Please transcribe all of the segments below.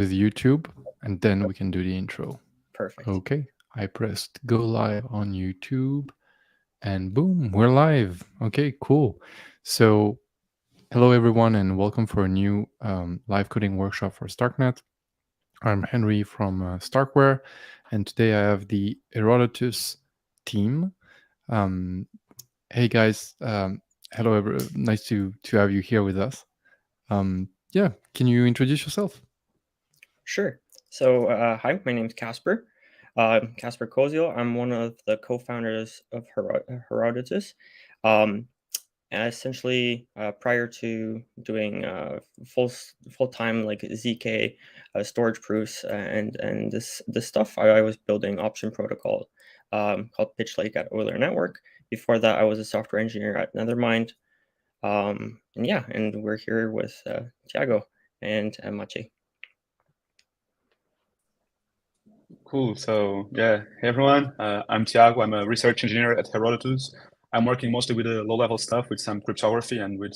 with YouTube, and then we can do the intro. Perfect. Okay, I pressed go live on YouTube, and boom, we're live. Okay, cool. So, hello everyone, and welcome for a new live coding workshop for StarkNet. I'm Henry from Starkware, and today I have the Herodotus team. Um, hey guys, hello, nice to have you here with us. Yeah, can you introduce yourself? Sure. So, hi, my name's Casper. Casper Kozio. I'm one of the co-founders of Herodotus. Um, and essentially, prior to doing full time like zk storage proofs and this stuff, I was building option protocol called Pitch Lake at Euler Network. Before that, I was a software engineer at Nethermind. And we're here with Tiago and Machi. Cool. So hey everyone, I'm Tiago. I'm a research engineer at Herodotus. I'm working mostly with the low-level stuff, with some cryptography and with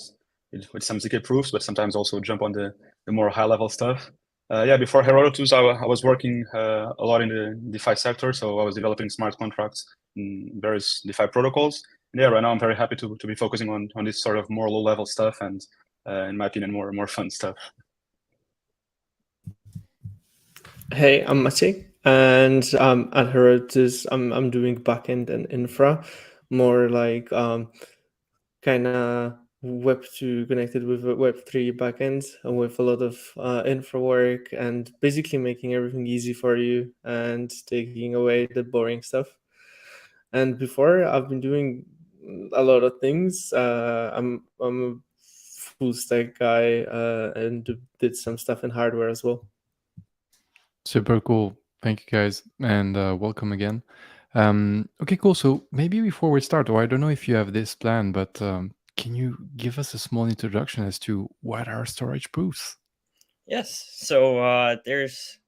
some ZK proofs, but sometimes also jump on the more high-level stuff. Before Herodotus, I was working a lot in the DeFi sector, so I was developing smart contracts in various DeFi protocols. And right now I'm very happy to be focusing on this sort of more low-level stuff and, in my opinion, more fun stuff. Hey, I'm Maciej, and at Herodotus, I'm doing backend and infra, more like kind of Web2 connected with Web3 backends, and with a lot of infra work, and basically making everything easy for you and taking away the boring stuff. And before, I've been doing a lot of things. I'm a full stack guy and did some stuff in hardware as well. Super cool. Thank you guys, and welcome again. Okay, cool. So maybe before we start, or I don't know if you have this plan, but can you give us a small introduction as to what are storage proofs? Yes. So there's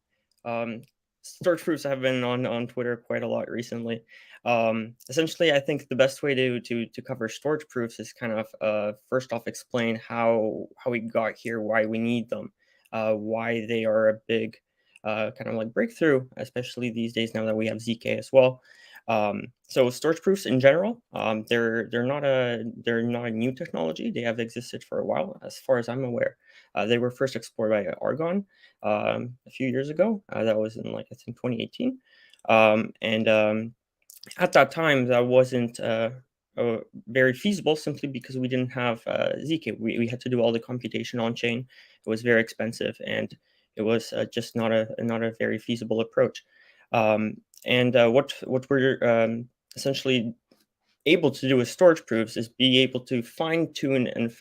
storage proofs have been on Twitter quite a lot recently. Essentially, I think the best way to cover storage proofs is kind of first off explain how we got here, why we need them, why they are a big kind of like breakthrough, especially these days now that we have ZK as well. So storage proofs in general, they're not a new technology. They have existed for a while, as far as I'm aware. They were first explored by Argonne a few years ago. That was in like I think 2018, and at that time that wasn't very feasible, simply because we didn't have ZK. We had to do all the computation on chain. It was very expensive, and it was just not a very feasible approach. What we're essentially able to do with storage proofs is be able to fine tune and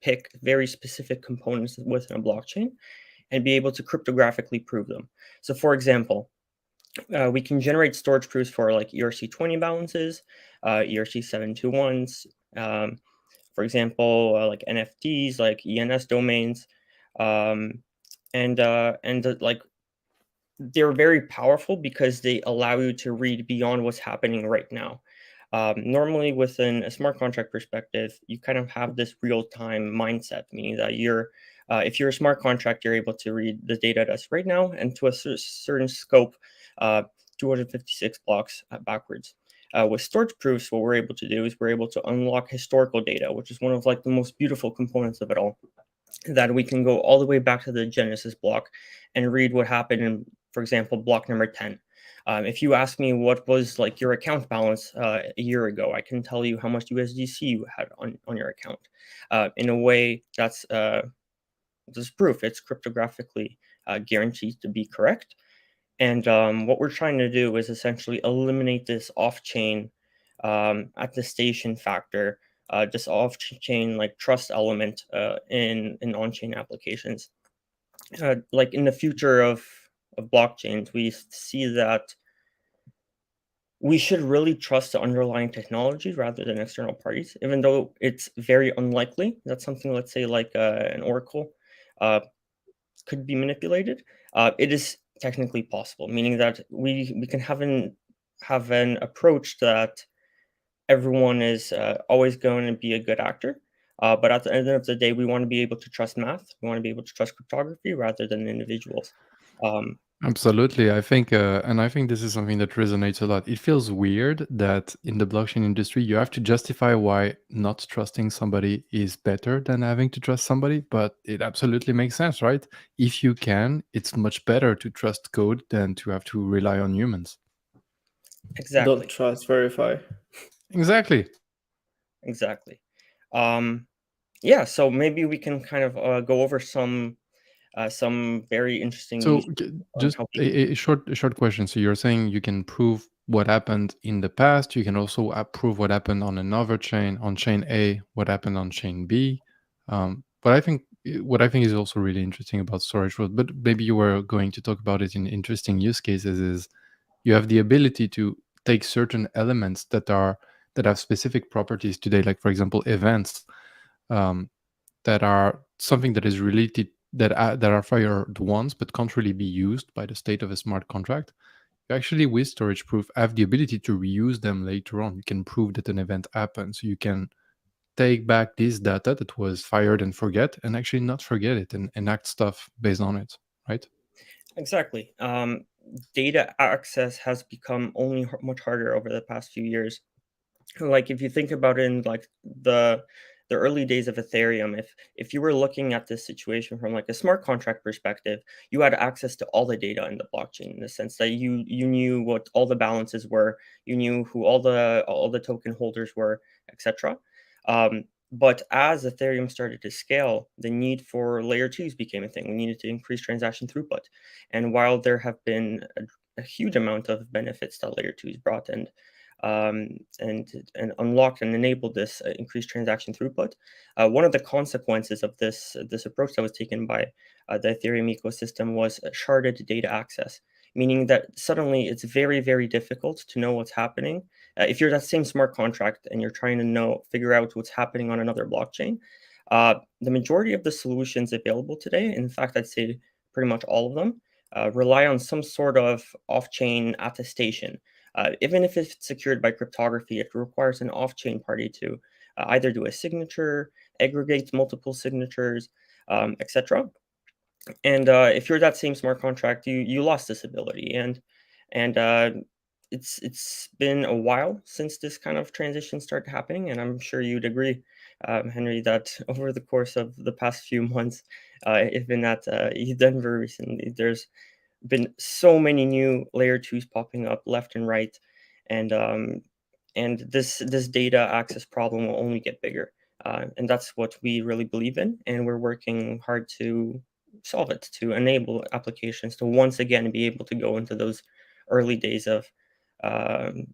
pick very specific components within a blockchain and be able to cryptographically prove them. So for example, we can generate storage proofs for like ERC20 balances, ERC721s, for example, like NFTs, like ENS domains, like they're very powerful because they allow you to read beyond what's happening right now. Normally, within a smart contract perspective, you kind of have this real-time mindset, meaning that if you're a smart contract, you're able to read the data that's right now and to a certain scope, 256 blocks backwards. With storage proofs, what we're able to do is we're able to unlock historical data, which is one of like the most beautiful components of it all. That we can go all the way back to the Genesis block and read what happened in, for example, block number 10. If you ask me what was like your account balance a year ago, I can tell you how much USDC you had on your account. In a way, that's proof. It's cryptographically guaranteed to be correct. And what we're trying to do is essentially eliminate this off-chain attestation factor, this off-chain like trust element in on-chain applications. Like in the future of blockchains, we see that we should really trust the underlying technology rather than external parties, even though it's very unlikely that something, let's say, like an Oracle could be manipulated. It is technically possible, meaning that we can have an approach that everyone is always going to be a good actor. But at the end of the day, we want to be able to trust math. We want to be able to trust cryptography rather than individuals. Absolutely. And I think this is something that resonates a lot. It feels weird that in the blockchain industry, you have to justify why not trusting somebody is better than having to trust somebody, but it absolutely makes sense, right? If you can, it's much better to trust code than to have to rely on humans. Exactly. Don't trust, verify. Exactly. Exactly. Yeah, so maybe we can kind of go over some very interesting So use on just how people. a short question. So you're saying you can prove what happened in the past. You can also prove what happened on another chain, on chain A, what happened on chain B. But I think what I think is also really interesting about storage world, but maybe you were going to talk about it in interesting use cases, is you have the ability to take certain elements that have specific properties today, like for example events, um, that are something that is related, that are fired once but can't really be used by the state of a smart contract. You actually, with storage proof, have the ability to reuse them later on. You can prove that an event happened, so you can take back this data that was fired and forget, and actually not forget it, and enact stuff based on it, right? Exactly. Data access has become only much harder over the past few years. Like if you think about it in like the early days of Ethereum, if you were looking at this situation from like a smart contract perspective, you had access to all the data in the blockchain in the sense that you knew what all the balances were, you knew who all the token holders were, etc. But as Ethereum started to scale, the need for layer twos became a thing. We needed to increase transaction throughput. And while there have been a huge amount of benefits that layer twos brought and unlocked and enabled this increased transaction throughput, one of the consequences of this approach that was taken by the Ethereum ecosystem was sharded data access, meaning that suddenly it's very, very difficult to know what's happening. If you're that same smart contract and you're trying to figure out what's happening on another blockchain, the majority of the solutions available today, in fact, I'd say pretty much all of them, rely on some sort of off-chain attestation. Even if it's secured by cryptography, it requires an off-chain party to either do a signature, aggregate multiple signatures, etc. And if you're that same smart contract, you lost this ability, and it's been a while since this kind of transition started happening, and I'm sure you'd agree, Henry, that over the course of the past few months, even at Denver recently, there's been so many new layer twos popping up left and right, and this data access problem will only get bigger, and that's what we really believe in, and we're working hard to solve it, to enable applications to once again be able to go into those early days of um,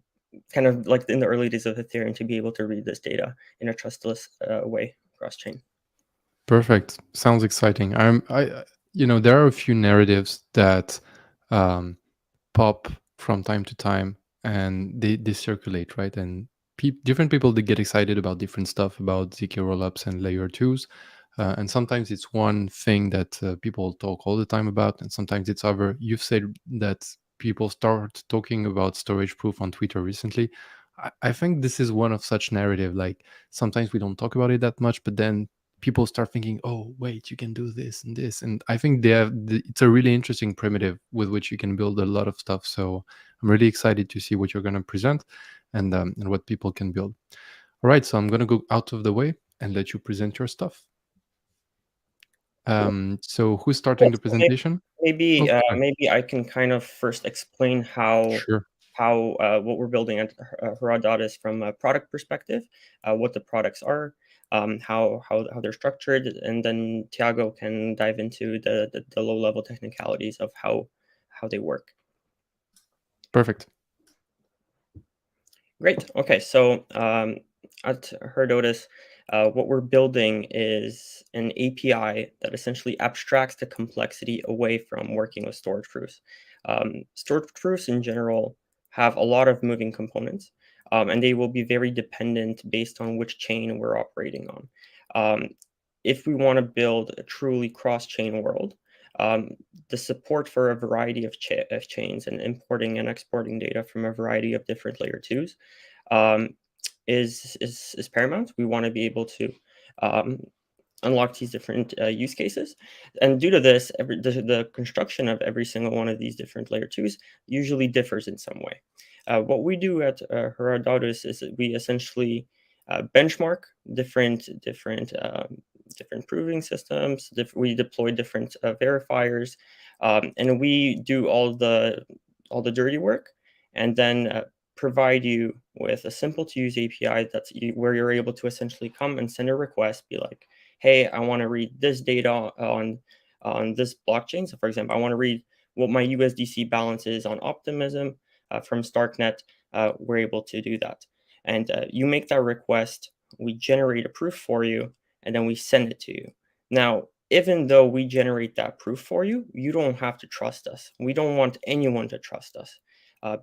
kind of like in the early days of Ethereum, to be able to read this data in a trustless way cross chain. Perfect. Sounds exciting. There are a few narratives that um, pop from time to time, and they circulate, right? And different people, they get excited about different stuff about zk rollups and layer twos, and sometimes it's one thing that people talk all the time about, and sometimes it's other. You've said that people start talking about storage proof on Twitter recently. I think this is one of such narrative. Like sometimes we don't talk about it that much, but then people start thinking, oh wait, you can do this and this, and I think it's a really interesting primitive with which you can build a lot of stuff. So I'm really excited to see what you're going to present, and what people can build. All right, so I'm going to go out of the way and let you present your stuff. So who's starting the presentation? Maybe Oh, sorry. maybe I can kind of first explain Sure. how what we're building at Herodotus from a product perspective, what the products are, how they're structured, and then Tiago can dive into the low level technicalities of how they work. Perfect. Great. Okay, so at Herodotus, what we're building is an API that essentially abstracts the complexity away from working with storage proofs. Storage proofs in general have a lot of moving components, and they will be very dependent based on which chain we're operating on. Um, if we want to build a truly cross-chain world, um, the support for a variety of chains and importing and exporting data from a variety of different layer twos um, is paramount. We want to be able to unlock these different use cases. And due to this, the construction of every single one of these different layer 2s usually differs in some way. What we do at Herodotus is that we essentially benchmark different proving systems. We deploy different verifiers, and we do all the dirty work, and then provide you with a simple to use API where you're able to essentially come and send a request, be like, hey, I want to read this data on this blockchain. So for example, I want to read what my USDC balance is on Optimism from StarkNet. We're able to do that. And you make that request, we generate a proof for you, and then we send it to you. Now, even though we generate that proof for you, you don't have to trust us. We don't want anyone to trust us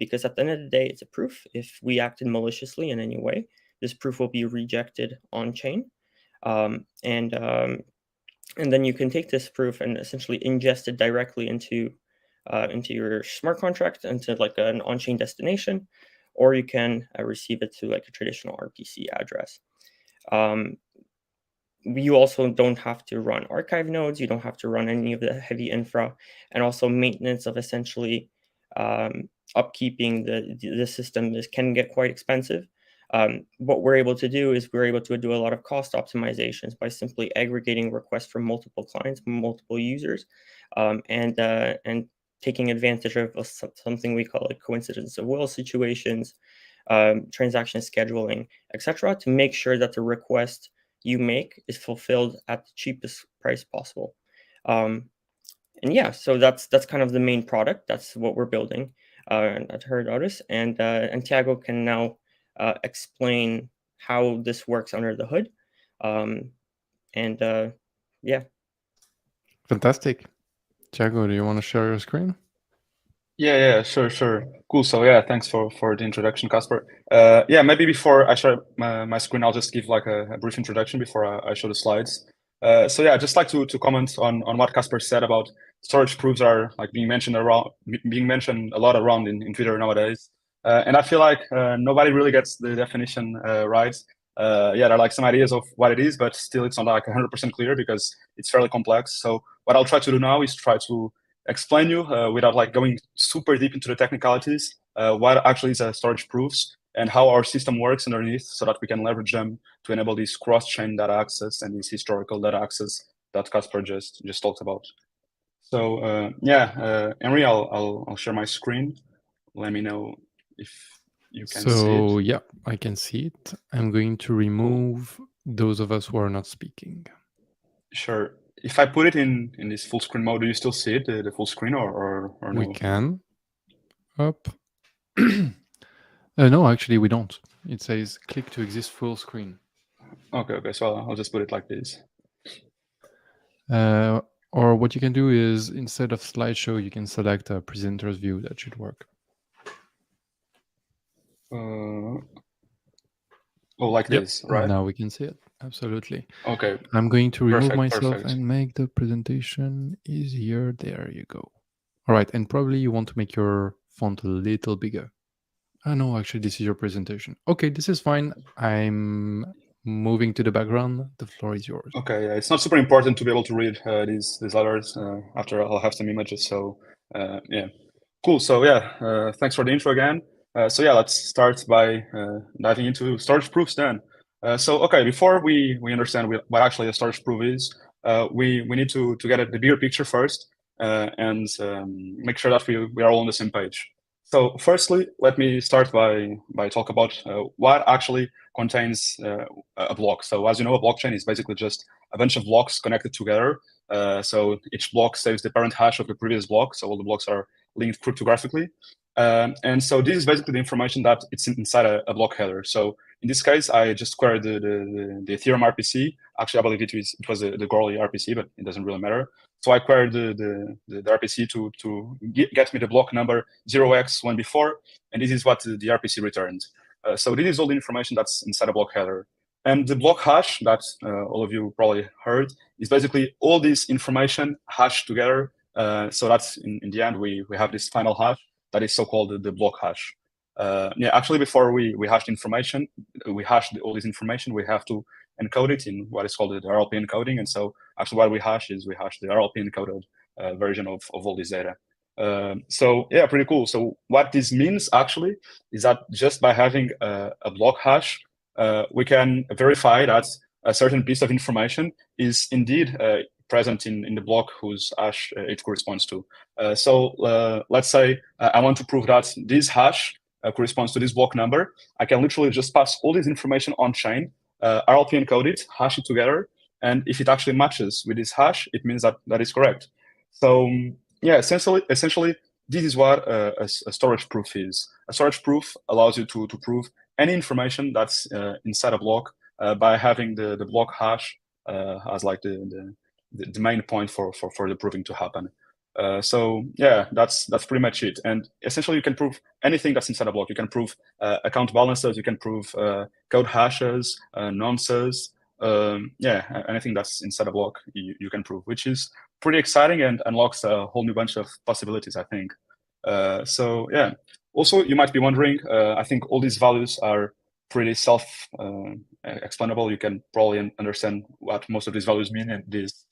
because at the end of the day, it's a proof. If we acted maliciously in any way, this proof will be rejected on chain. And then you can take this proof and essentially ingest it directly into your smart contract, into like an on-chain destination, or you can receive it through like a traditional RPC address. You also don't have to run archive nodes. You don't have to run any of the heavy infra, and also maintenance of essentially upkeeping the system can get quite expensive. What we're able to do is we're able to do a lot of cost optimizations by simply aggregating requests from multiple clients, multiple users, and taking advantage of something we call like coincidence of will situations, transaction scheduling, etc., to make sure that the request you make is fulfilled at the cheapest price possible. And yeah, so that's kind of the main product. That's what we're building at Herodotus, and Thiago can now explain how this works under the hood. Yeah. Fantastic. Thiago, do you want to share your screen? Yeah, sure. Cool. So yeah, thanks for the introduction, Casper. Yeah, maybe before I share my screen, I'll just give like a brief introduction before I show the slides. So yeah, I'd just like to comment on what Casper said about storage proofs are like being mentioned a lot around in Twitter nowadays. And I feel like nobody really gets the definition right. Yeah, there are like some ideas of what it is, but still it's not like 100% clear because it's fairly complex. So what I'll try to do now is try to explain you without like going super deep into the technicalities, what actually is storage proofs and how our system works underneath so that we can leverage them to enable this cross-chain data access and this historical data access that Casper just talked about. So yeah, Henry, I'll share my screen. Let me know if you can see it. So yeah, I can see it. I'm going to remove those of us who are not speaking. Sure. If I put it in this full screen mode, do you still see it, the full screen, or no? We can. Up. No, actually, we don't. It says click to exist full screen. Okay. So I'll just put it like this. Or what you can do is instead of slideshow, you can select a presenter's view. That should work. Like yep. this, right? Now we can see it. Absolutely. Okay. I'm going to remove myself perfect. and make the presentation easier. There you go. All right. And probably you want to make your font a little bigger. No, actually, this is your presentation. Okay, this is fine. I'm moving to the background. The floor is yours. Okay, yeah, it's not super important to be able to read these letters. After I'll have some images. So yeah, cool. So yeah, thanks for the intro again. So yeah, let's start by diving into storage proofs then. So okay, before we understand what actually a storage proof is, we need to get the bigger picture first and make sure that we are all on the same page. So firstly, let me start by talk about what actually contains a block. So as you know, a blockchain is basically just a bunch of blocks connected together. So each block saves the parent hash of the previous block. So all the blocks are linked cryptographically. And so this is basically the information that it's inside a block header. So in this case, I just queried the Ethereum RPC. Actually, I believe it was the Goerli RPC, but it doesn't really matter. So I queried the RPC to get me the block number 0x1 before, and this is what the RPC returned. So this is all the information that's inside a block header. And the block hash that all of you probably heard is basically all this information hashed together. So that's in the end, we have this final hash that is so-called the block hash. Yeah, actually, before we hashed information, we hashed all this information, we have to encode it in what is called the RLP encoding. And so actually what we hash is we hash the RLP encoded version of all this data. So yeah, pretty cool. So what this means actually is that just by having a block hash, we can verify that a certain piece of information is indeed present in the block whose hash it corresponds to. So let's say I want to prove that this hash corresponds to this block number. I can literally just pass all this information on chain, RLP encode it, hash it together, and if it actually matches with this hash, it means that that is correct. So yeah, essentially, this is what a storage proof is. A storage proof allows you to prove any information that's inside a block by having the block hash as like the main point for the proving to happen. So yeah, that's pretty much it. And essentially, you can prove anything that's inside a block. You can prove account balances. You can prove code hashes, nonces. Yeah, anything that's inside a block, you can prove, which is pretty exciting and unlocks a whole new bunch of possibilities, I think. So yeah. Also, you might be wondering, I think all these values are pretty self-explainable. You can probably understand what most of these values mean and these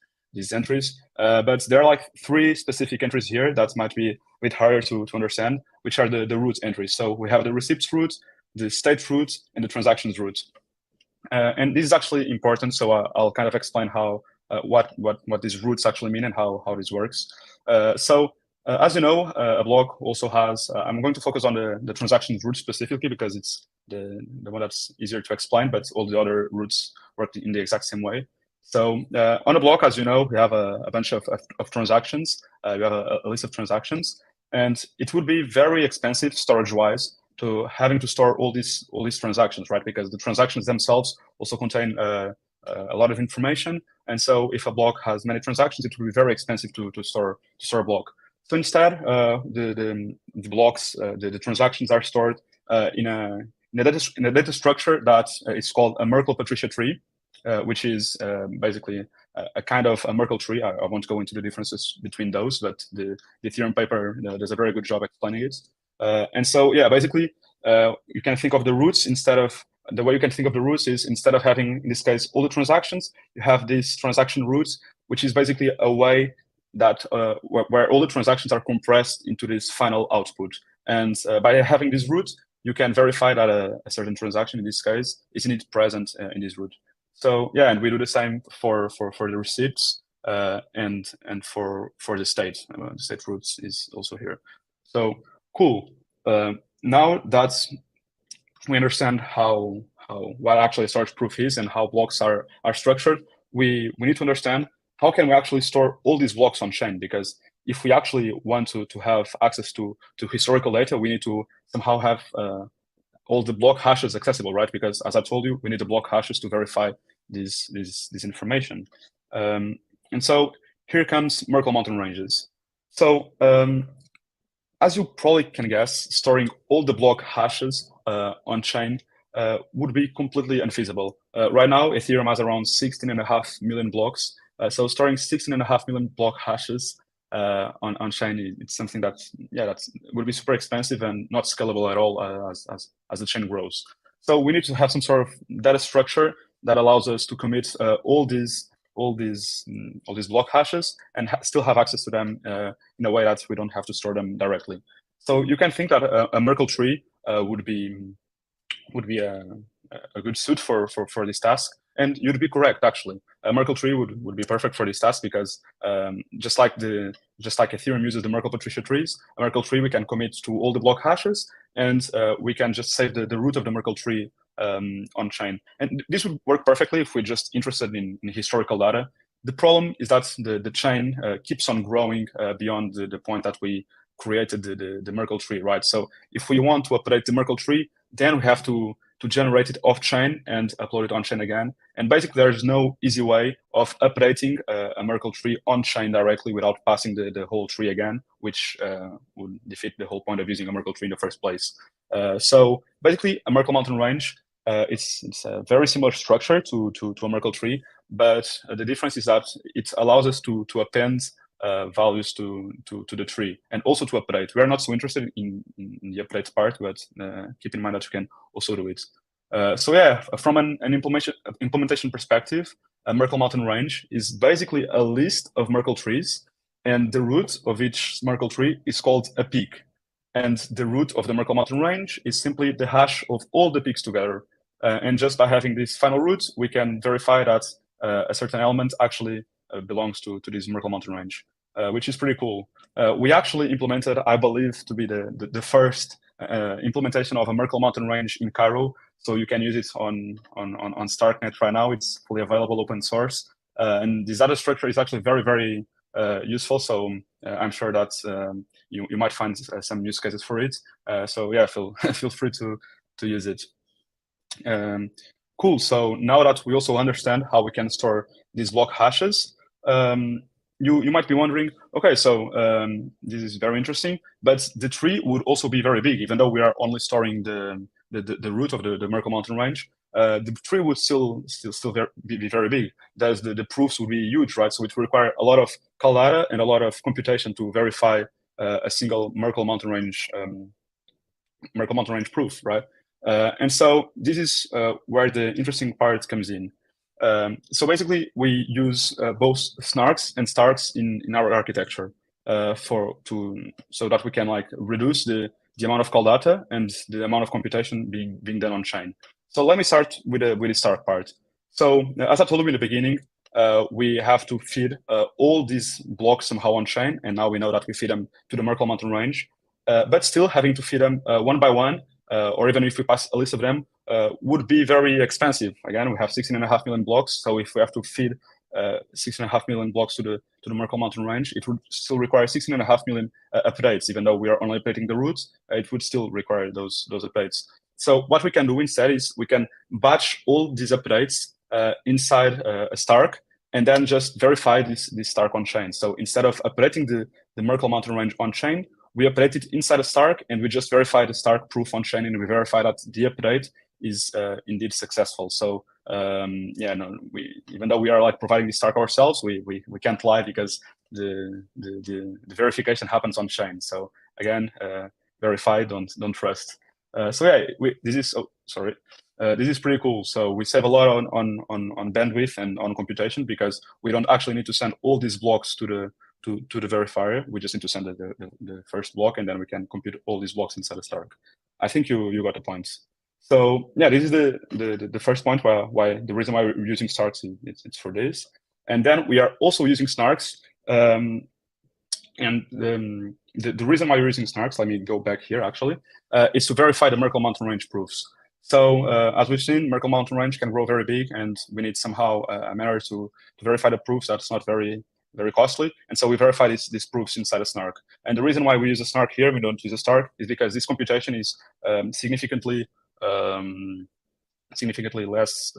entries. But there are like 3 specific entries here that might be a bit harder to understand, which are the root entries. So we have the receipts root, the state root, and the transactions root. And this is actually important. So I'll kind of explain how what these roots actually mean and how this works. As you know, a block also has, I'm going to focus on the transactions root specifically because it's the one that's easier to explain, but all the other roots work in the exact same way. So on a block, as you know, we have a bunch of transactions. We have a list of transactions, and it would be very expensive storage-wise to having to store all these transactions, right? Because the transactions themselves also contain a lot of information, and so if a block has many transactions, it will be very expensive to store a block. So instead, the blocks, the transactions are stored in a data structure that is called a Merkel-Patricia tree, which is basically a kind of a Merkel tree. I won't go into the differences between those, but the Ethereum paper does a very good job explaining it. And so, yeah, basically, you can think of the roots the way you can think of the roots is instead of having, in this case, all the transactions, you have this transaction roots, which is basically a way that where all the transactions are compressed into this final output. And by having this root, you can verify that a certain transaction, in this case, is indeed present in this root. So yeah, and we do the same for the receipts and for the state. The state roots is also here. So cool. Now that we understand what actually a storage proof is and how blocks are structured, we need to understand how can we actually store all these blocks on chain, because if we actually want to have access to historical data, we need to somehow have all the block hashes accessible, right? Because as I told you, we need the block hashes to verify this information. And so here comes Merkel mountain ranges. So as you probably can guess, storing all the block hashes on chain would be completely unfeasible. Right now, Ethereum has around 16.5 million blocks. So storing 16.5 million block hashes on chain, it's something that would be super expensive and not scalable at all as the chain grows. So we need to have some sort of data structure that allows us to commit all these block hashes and still have access to them in a way that we don't have to store them directly. So you can think that a Merkel tree would be a good suit for this task. And you'd be correct, actually. A Merkel tree would be perfect for this task because just like Ethereum uses the Merkel-Patricia trees, a Merkel tree we can commit to all the block hashes, and we can just save the root of the Merkel tree on chain. And this would work perfectly if we're just interested in historical data. The problem is that the chain keeps on growing beyond the point that we created the Merkel tree, right? So if we want to update the Merkel tree, then we have to generate it off-chain and upload it on-chain again. And basically, there's no easy way of updating a Merkel tree on-chain directly without passing the whole tree again, which would defeat the whole point of using a Merkel tree in the first place. So basically, a Merkel mountain range, it's a very similar structure to a Merkel tree, but the difference is that it allows us to append values to the tree and also to update. We are not so interested in the update part, but keep in mind that you can also do it. So yeah, from an implementation perspective, a Merkel mountain range is basically a list of Merkel trees, and the root of each Merkel tree is called a peak. And the root of the Merkel mountain range is simply the hash of all the peaks together. And just by having this final root, we can verify that a certain element actually belongs to this Merkel mountain range, which is pretty cool. We actually implemented, I believe, to be the first implementation of a Merkel mountain range in Cairo. So you can use it on StarkNet right now. It's fully available, open source. And this data structure is actually very, very useful. So I'm sure that you might find some use cases for it. So yeah, feel free to use it. Cool. So now that we also understand how we can store these block hashes, you might be wondering, okay, so this is very interesting, but the tree would also be very big, even though we are only storing the root of the Merkel mountain range. The tree would still be very big. The proofs would be huge, right? So it would require a lot of call data and a lot of computation to verify a single Merkel mountain range proof, right? And so this is where the interesting part comes in. So basically, we use both snarks and starks in our architecture so that we can like reduce the amount of call data and the amount of computation being done on chain. So let me start with the stark part. So as I told you in the beginning, we have to feed all these blocks somehow on chain, and now we know that we feed them to the Merkel mountain range, but still having to feed them one by one, or even if we pass a list of them, would be very expensive. Again, we have 16.5 million blocks, so if we have to feed 6.5 million blocks to the Merkel mountain range, it would still require 16.5 million updates. Even though we are only updating the roots, it would still require those updates. So what we can do instead is we can batch all these updates inside a Stark, and then just verify this Stark on chain. So instead of updating the Merkel mountain range on chain, we update it inside a Stark, and we just verify the Stark proof on chain, and we verify that the update is indeed successful. So yeah, no, even though we are like providing the Stark ourselves, we can't lie because the verification happens on chain. So again, verify, don't trust. So yeah, this is pretty cool. So we save a lot on bandwidth and on computation because we don't actually need to send all these blocks to the verifier. We just need to send the first block, and then we can compute all these blocks inside the Stark. I think you got the point. So yeah, this is the first point why the reason why we're using Starks it's for this. And then we are also using snarks. And the reason why we're using snarks, let me go back here actually, is to verify the Merkel mountain range proofs. So as we've seen, Merkel mountain range can grow very big, and we need somehow a manner to verify the proofs that's not very costly. And so we verify these proofs inside a snark. And the reason why we use a snark here, we don't use a stark, is because this computation is significantly less.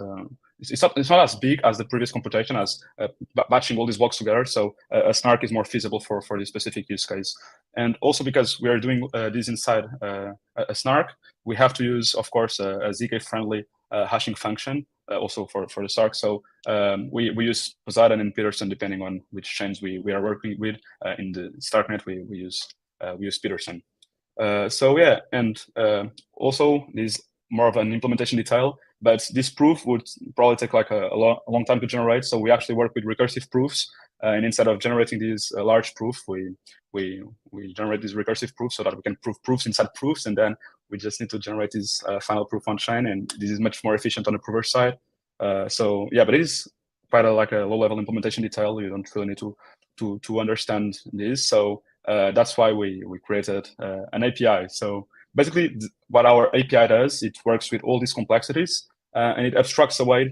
It's not as big as the previous computation as batching all these blocks together. So a snark is more feasible for this specific use case. And also because we are doing this inside a snark, we have to use, of course, a ZK-friendly hashing function also for the Stark. So we use Poseidon and Peterson depending on which chains we are working with. In the StarkNet, we use Peterson. So yeah, and also this more of an implementation detail, but this proof would probably take like a long time to generate. So we actually work with recursive proofs, and instead of generating these large proof, we generate these recursive proofs so that we can prove proofs inside proofs, and then we just need to generate this final proof on chain, and this is much more efficient on the prover side. So yeah, but it is quite a low-level implementation detail. You don't really need to understand this. So that's why we created an API. So basically, what our API does, it works with all these complexities, and it abstracts away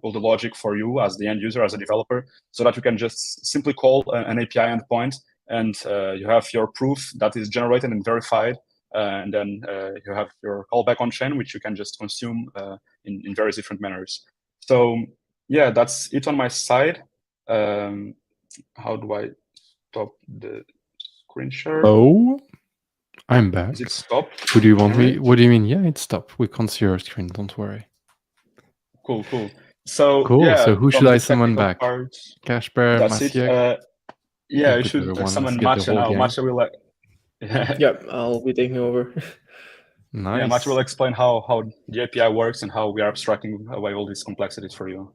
all the logic for you as the end user, as a developer, so that you can just simply call an API endpoint, and you have your proof that is generated and verified, and then you have your callback on chain, which you can just consume in various different manners. So yeah, that's it on my side. How do I stop the screen share? Oh, I'm back. Is it stopped? What do you want me? What do you mean? Yeah, it's stopped. We can't see your screen. Don't worry. Cool. So cool. yeah, so who should I summon back? Part, Kasper, that's Maciek? it. Yeah, you should summon Macia now. Macia will like. Yeah, I'll be taking over. Nice. Yeah, Matt will explain how the API works and how we are abstracting away all these complexities for you.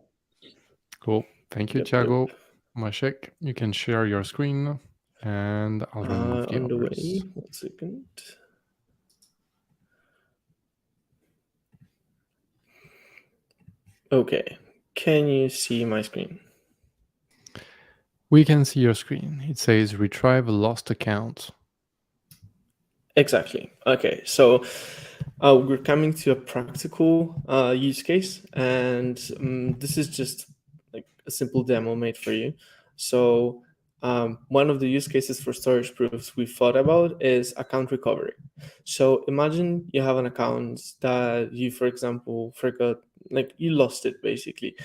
Cool. Thank you, Yep, Thiago. Mashek, you can share your screen and I'll remove the on the others. way. 1 second. Okay. Can you see my screen? We can see your screen. It says retrieve a lost account. Exactly. Okay, so we're coming to a practical use case, and this is just like a simple demo made for you. So one of the use cases for storage proofs we thought about is account recovery. So imagine you have an account that you, for example, forgot, like you lost it basically,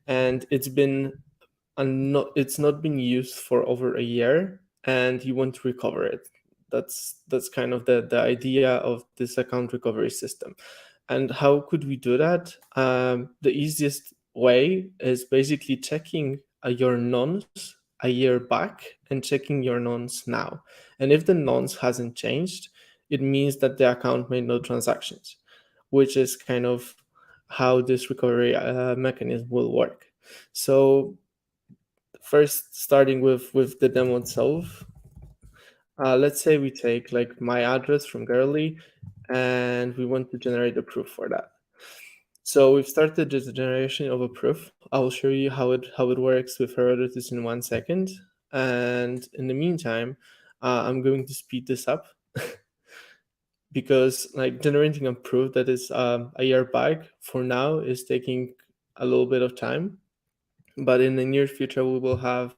and it's not been used for over a year, and you want to recover it. That's kind of the idea of this account recovery system. And how could we do that? The easiest way is basically checking your nonce a year back and checking your nonce now. And if the nonce hasn't changed, it means that the account made no transactions, which is kind of how this recovery mechanism will work. So first, starting with the demo itself, let's say we take like my address from Girly and we want to generate a proof for that. So we've started the generation of a proof. I will show you how it works with Herodotus in 1 second. And in the meantime, I'm going to speed this up because like generating a proof that is a year back for now is taking a little bit of time. But in the near future, we will have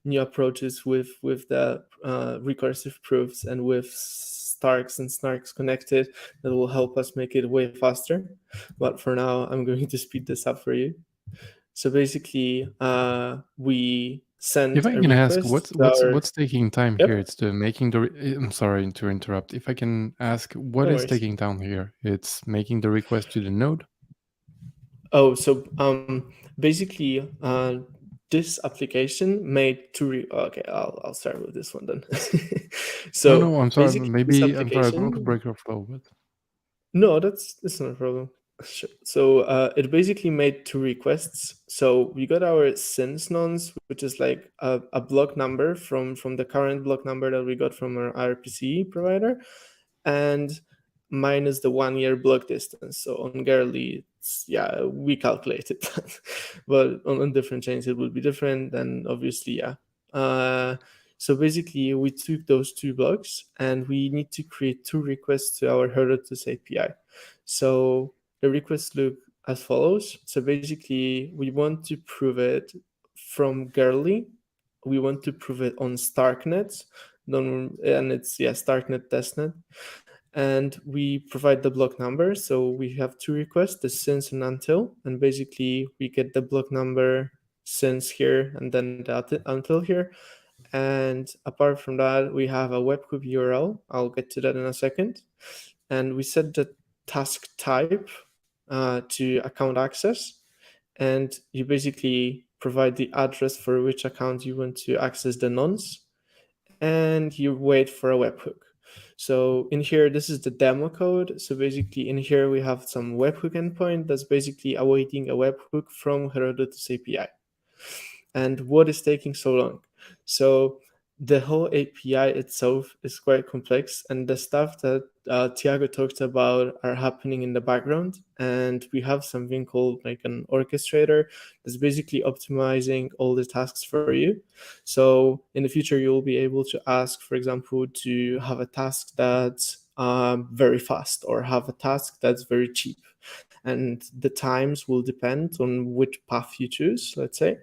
new approaches with the recursive proofs and with starks and snarks connected that will help us make it way faster. But for now, I'm going to speed this up for you. So basically, we send If I a can ask, request. what's taking time Yep. here? It's the making the. I'm sorry to interrupt. If I can ask, what No is worries. taking time here? It's making the request to the node. Oh, so basically, this application made two. Okay, I'll start with this one then. So No, I'm sorry. basically, this Maybe I'm sorry. I don't want to application. break your flow, but No, that's not a problem. Sure. So it basically made two requests. So we got our since nonce, which is like a block number from the current block number that we got from our RPC provider, and minus the 1 year block distance. So on Girly, yeah, we calculated that, but on different chains it would be different. And obviously, yeah. So basically, we took those two blocks and we need to create two requests to our Herodotus API. So the requests look as follows. So basically, we want to prove it from Girly. We want to prove it on StarkNet, and it's StarkNet testnet. And we provide the block number. So we have two requests, the since and until, and basically we get the block number since here and then the until here. And apart from that, we have a webhook URL. I'll get to that in a second. And we set the task type to account access. And you basically provide the address for which account you want to access the nonce. And you wait for a webhook. So in here, this is the demo code. So basically in here, we have some webhook endpoint that's basically awaiting a webhook from Herodotus API. And what is taking so long? So the whole API itself is quite complex, and the stuff that Thiago talked about are happening in the background. And we have something called like an orchestrator that's basically optimizing all the tasks for you. So in the future, you'll be able to ask, for example, to have a task that's very fast or have a task that's very cheap. And the times will depend on which path you choose, let's say.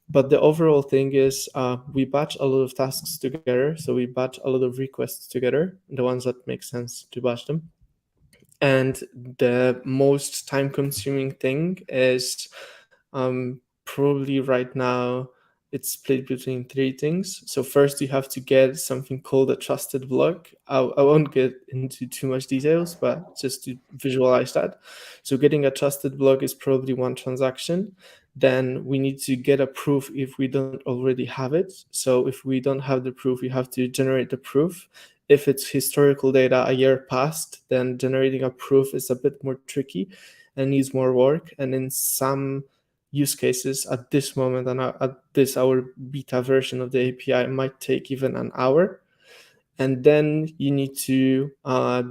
But the overall thing is we batch a lot of tasks together. So we batch a lot of requests together, the ones that make sense to batch them. And the most time-consuming thing is probably right now it's split between three things. So first you have to get something called a trusted block. I won't get into too much details, but just to visualize that. So getting a trusted block is probably one transaction. Then we need to get a proof if we don't already have it. So if we don't have the proof, we have to generate the proof. if it's historical data a year past, then generating a proof is a bit more tricky and needs more work. And in some use cases at this moment and at this our beta version of the API might take even an hour. And then you need to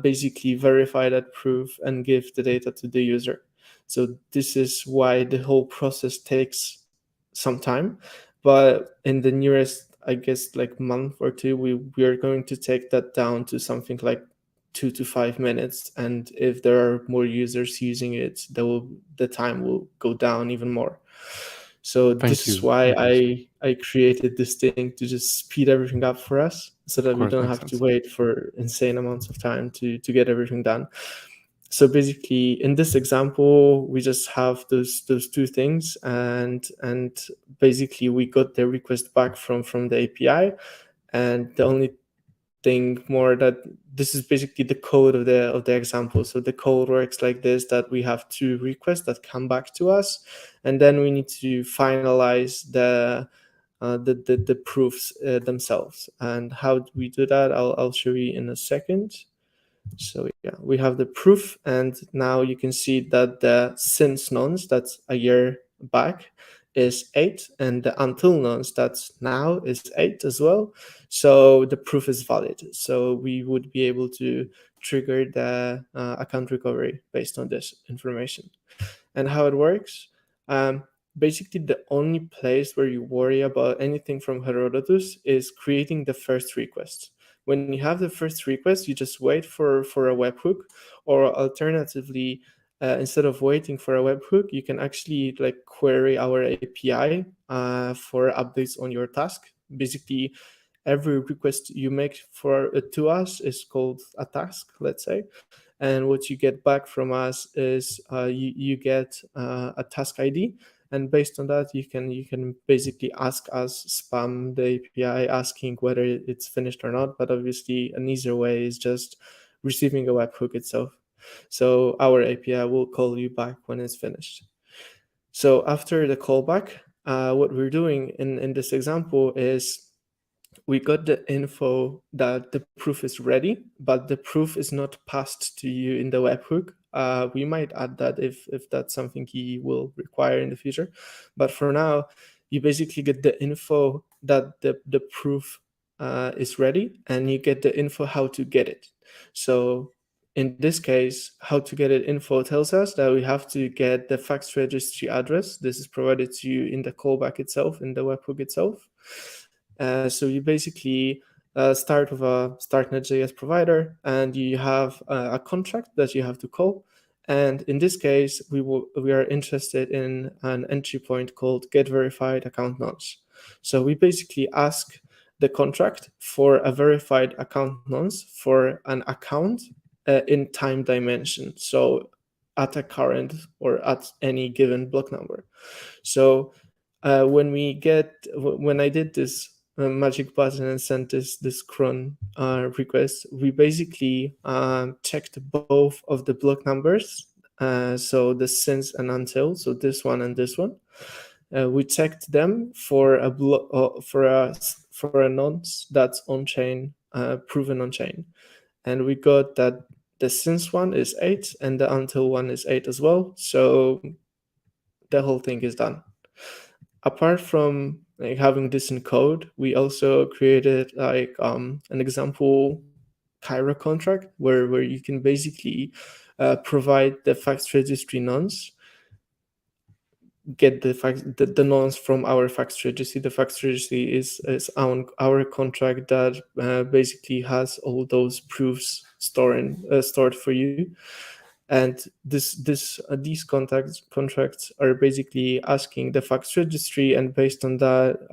basically verify that proof and give the data to the user. So this is why the whole process takes some time. But in the nearest, I guess, like month or two, we are going to take that down to something like 2 to 5 minutes. And if there are more users using it, the time will go down even more. So this is why I created this thing to just speed everything up for us, so that we don't have to wait for insane amounts of time to get everything done. So basically, in this example, we just have those two things, and basically we got the request back from the API, and the only thing more that this is basically the code of the example. So the code works like this, that we have two requests that come back to us, and then we need to finalize the proofs themselves. And how do we do that? I'll show you in a second. So yeah, we have the proof, and now you can see that the since nonce, that's a year back, is 8, and the until nonce, that's now, is 8 as well. So the proof is valid. So we would be able to trigger the account recovery based on this information. And how it works, basically the only place where you worry about anything from Herodotus is creating the first request. When you have the first request, you just wait for a webhook, or alternatively, instead of waiting for a webhook, you can actually like query our API for updates on your task. Basically, every request you make to us is called a task, let's say. And what you get back from us is you get a task ID, and based on that, you can basically ask us, spam the API asking whether it's finished or not. But obviously, an easier way is just receiving a webhook itself. So our API will call you back when it's finished. So after the callback, what we're doing in this example is we got the info that the proof is ready, but the proof is not passed to you in the webhook. We might add that if that's something you will require in the future. But for now, you basically get the info that the proof is ready, and you get the info how to get it. So in this case, how to get it info tells us that we have to get the fax registry address. This is provided to you in the callback itself, in the webhook itself. So you basically start with a StarkNet.js provider, and you have a contract that you have to call. And in this case, we are interested in an entry point called getVerifiedAccountNonce. So we basically ask the contract for a verified account nonce for an account in time dimension. So at a current or at any given block number. So when I did this magic button and sent this cron request, we basically checked both of the block numbers, so the since and until, so this one and this one. We checked them for a nonce that's on chain, proven on chain, and we got that the since one is 8 and the until one is 8 as well. So the whole thing is done. Apart from like having this in code, we also created like an example Cairo contract where you can basically provide the fax registry nonce, get the nonce from our fax registry. The fax registry is our contract that basically has all those proofs stored for you. And these contracts are basically asking the fax registry, and based on that,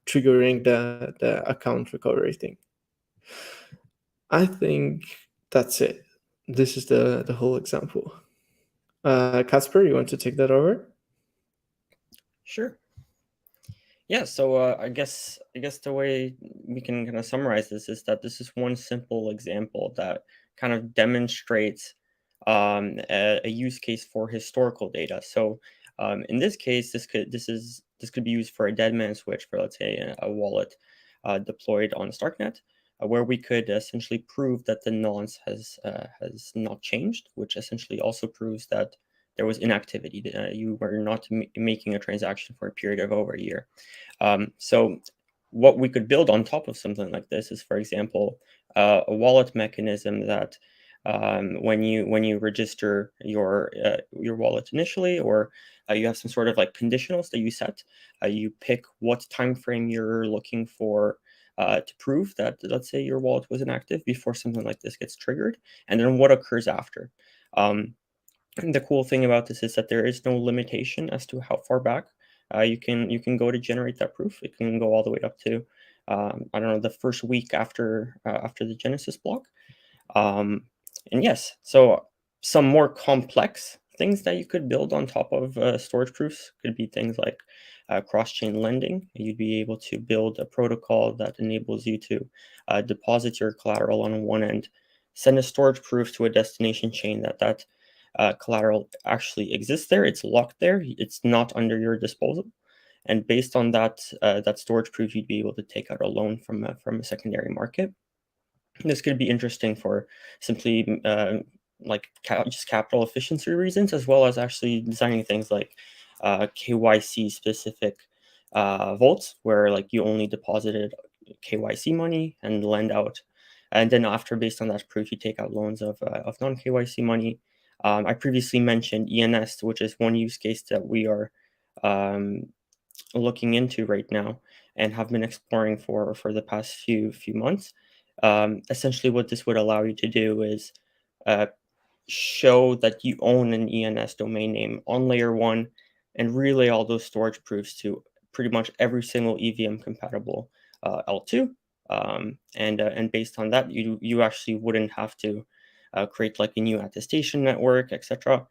triggering the account recovery thing. I think that's it. This is the whole example. Casper, you want to take that over? Sure. Yeah, so I guess the way we can kind of summarize this is that this is one simple example that kind of demonstrates a use case for historical data. So in this case, this could be used for a dead man switch for, let's say, a wallet deployed on StarkNet. where we could essentially prove that the nonce has not changed, which essentially also proves that there was inactivity. You were not making a transaction for a period of over a year. So what we could build on top of something like this is, for example, a wallet mechanism that when you register your wallet initially, or you have some sort of like conditionals that you set, you pick what time frame you're looking for to prove that, let's say, your wallet was inactive before something like this gets triggered, and then what occurs after. And the cool thing about this is that there is no limitation as to how far back you can go to generate that proof. It can go all the way up to I don't know, the first week after the Genesis block. And yes, so some more complex things that you could build on top of storage proofs could be things like cross-chain lending. You'd be able to build a protocol that enables you to deposit your collateral on one end, send a storage proof to a destination chain that collateral actually exists there. It's locked there. It's not under your disposal. And based on that storage proof, you'd be able to take out a loan from a secondary market. This could be interesting for simply just capital efficiency reasons, as well as actually designing things like KYC specific vaults, where like you only deposited KYC money and lend out, and then after, based on that proof, you take out loans of non KYC money. I previously mentioned ENS, which is one use case that we are looking into right now and have been exploring for the past few months. Essentially, what this would allow you to do is show that you own an ENS domain name on layer 1 and relay all those storage proofs to pretty much every single EVM compatible L2. And based on that, you actually wouldn't have to create like a new attestation network, etc.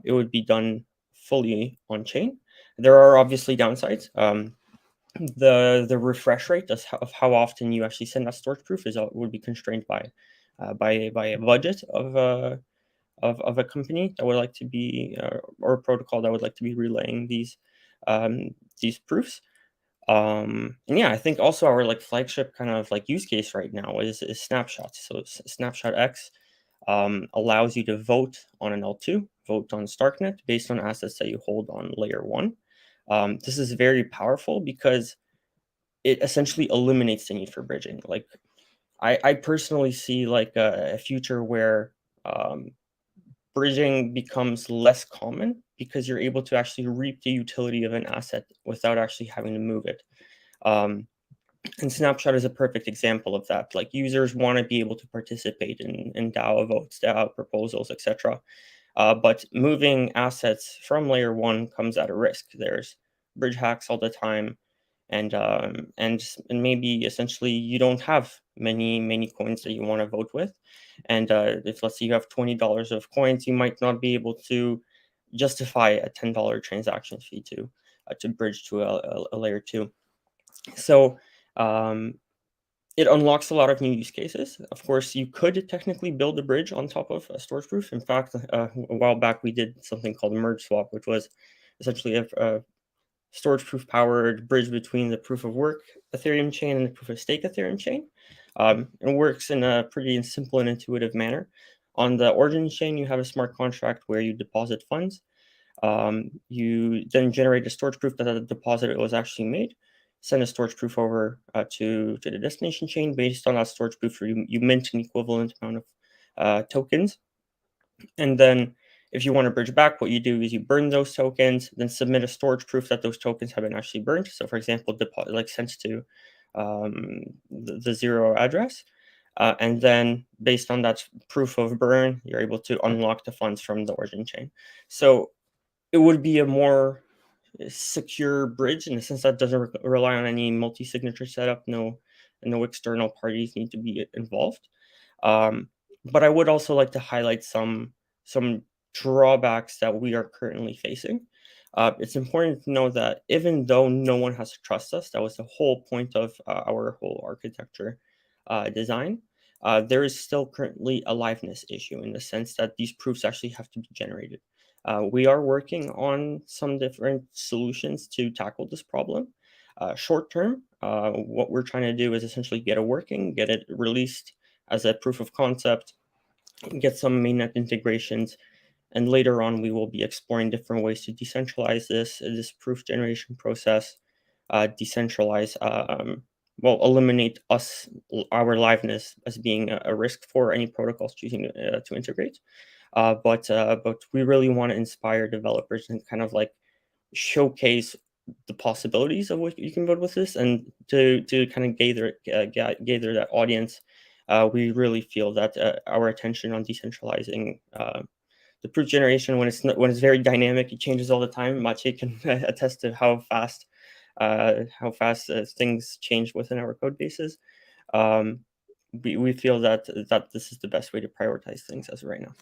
It would be done fully on chain. There are obviously downsides. The refresh rate of how often you actually send that storage proof would be constrained by a budget of a company that would like to be or a protocol that would like to be relaying these proofs. And yeah, I think also our like flagship kind of like use case right now is snapshots. So Snapshot X allows you to vote on an L2, vote on StarkNet based on assets that you hold on layer 1. This is very powerful because it essentially eliminates the need for bridging. Like I personally see like a future where bridging becomes less common because you're able to actually reap the utility of an asset without actually having to move it. And Snapshot is a perfect example of that. Like users want to be able to participate in DAO votes, DAO proposals, etc. But moving assets from layer 1 comes at a risk. There's bridge hacks all the time, and maybe essentially you don't have many coins that you want to vote with. And if, let's say, you have $20 of coins, you might not be able to justify a $10 transaction fee to bridge to a layer 2. So it unlocks a lot of new use cases. Of course, you could technically build a bridge on top of a storage proof. In fact, a while back, we did something called MergeSwap, which was essentially a storage proof powered bridge between the proof of work Ethereum chain and the proof of stake Ethereum chain. It works in a pretty simple and intuitive manner. On the origin chain, you have a smart contract where you deposit funds. You then generate a storage proof that the deposit was actually made. Send a storage proof over to the destination chain. Based on that storage proof, you mint an equivalent amount of tokens. And then if you want to bridge back, what you do is you burn those tokens, then submit a storage proof that those tokens have been actually burned. So for example, like sent to the 0 address. And then based on that proof of burn, you're able to unlock the funds from the origin chain. So it would be a more secure bridge in the sense that doesn't rely on any multi-signature setup. No external parties need to be involved. But I would also like to highlight some drawbacks that we are currently facing. It's important to know that even though no one has to trust us, that was the whole point of our whole architecture design. There is still currently a liveness issue in the sense that these proofs actually have to be generated. We are working on some different solutions to tackle this problem. Short term, what we're trying to do is essentially get it working, get it released as a proof of concept, get some mainnet integrations, and later on we will be exploring different ways to decentralize this proof generation process, decentralize, eliminate our liveness as being a risk for any protocols choosing to integrate. But we really want to inspire developers and kind of like showcase the possibilities of what you can build with this, and to kind of gather that audience. We really feel that our attention on decentralizing the proof generation, when it's very dynamic, it changes all the time. Maciej can attest to how fast things change within our code bases. We feel that this is the best way to prioritize things as of right now.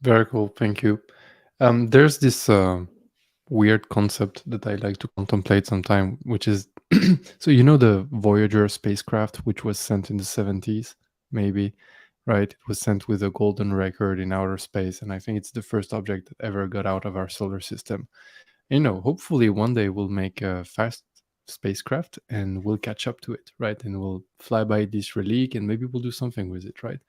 Very cool. Thank you. There's this weird concept that I like to contemplate sometime, which is so the Voyager spacecraft, which was sent in the 70s, maybe, right? It was sent with a golden record in outer space, and I think it's the first object that ever got out of our solar system. Hopefully one day we'll make a fast spacecraft and we'll catch up to it, right? And we'll fly by this relic and maybe we'll do something with it, right?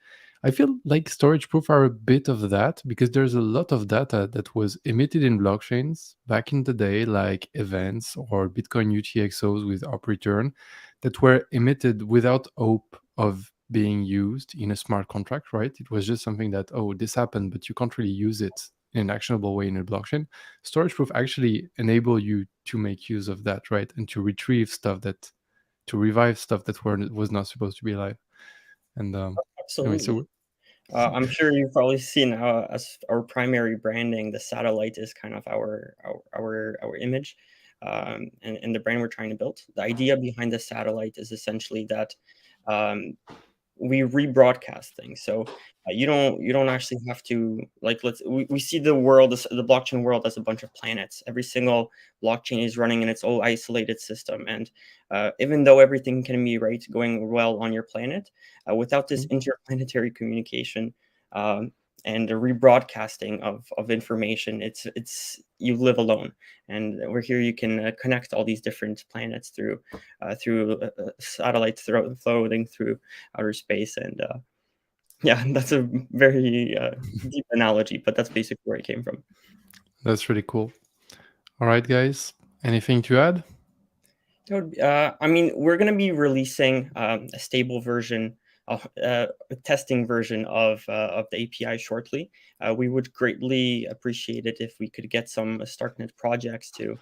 I feel like storage proof are a bit of that, because there's a lot of data that was emitted in blockchains back in the day, like events or Bitcoin UTXOs with op return, that were emitted without hope of being used in a smart contract, right? It was just something that, oh, this happened, but you can't really use it in an actionable way in a blockchain. Storage proof actually enable you to make use of that, right? And to retrieve stuff to revive stuff that was not supposed to be alive. And Absolutely. I'm sure you've probably seen as our primary branding, the satellite is kind of our image, and the brand we're trying to build. The idea behind the satellite is essentially that we rebroadcast things. So you don't actually have to, like, we see the world, the blockchain world, as a bunch of planets. Every single blockchain is running in its own isolated system, and even though everything can be going well on your planet, without this interplanetary communication and the rebroadcasting of information, it's you live alone. And over here you can connect all these different planets through satellites floating through outer space. And yeah, that's a very deep analogy, but that's basically where it came from. That's really cool. All right, guys, anything to add? I mean, we're going to be releasing a stable version, a testing version of the API shortly. We would greatly appreciate it if we could get some StarkNet projects to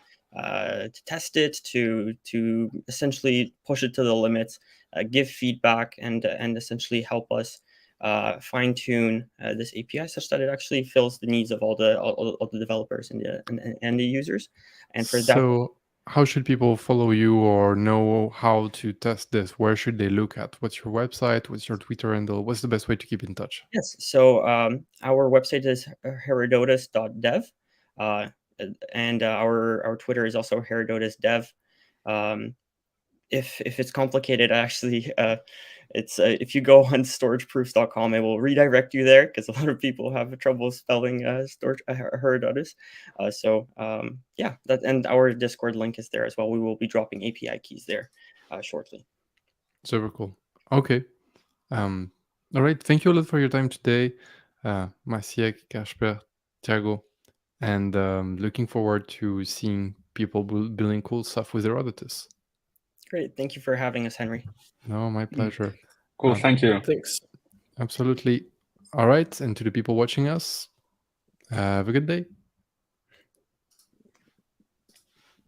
test it, to essentially push it to the limits, give feedback, and essentially help us fine tune this API such that it actually fills the needs of all the developers and the users. And for that. So how should people follow you or know how to test this? Where should they look at? What's your website? What's your Twitter handle? What's the best way to keep in touch? Yes. So our website is herodotus.dev, and our Twitter is also herodotusdev. If it's complicated, actually, it's if you go on storageproofs.com, it will redirect you there, because a lot of people have trouble spelling Herodotus. Yeah, and our Discord link is there as well. We will be dropping API keys there shortly. Super cool. Okay. All right. Thank you a lot for your time today, Maciej, Kasper, Thiago, and looking forward to seeing people building cool stuff with Herodotus. Great. Thank you for having us, Henry. No, my pleasure. Cool. Thank you. Thanks. Absolutely. All right. And to the people watching us, have a good day.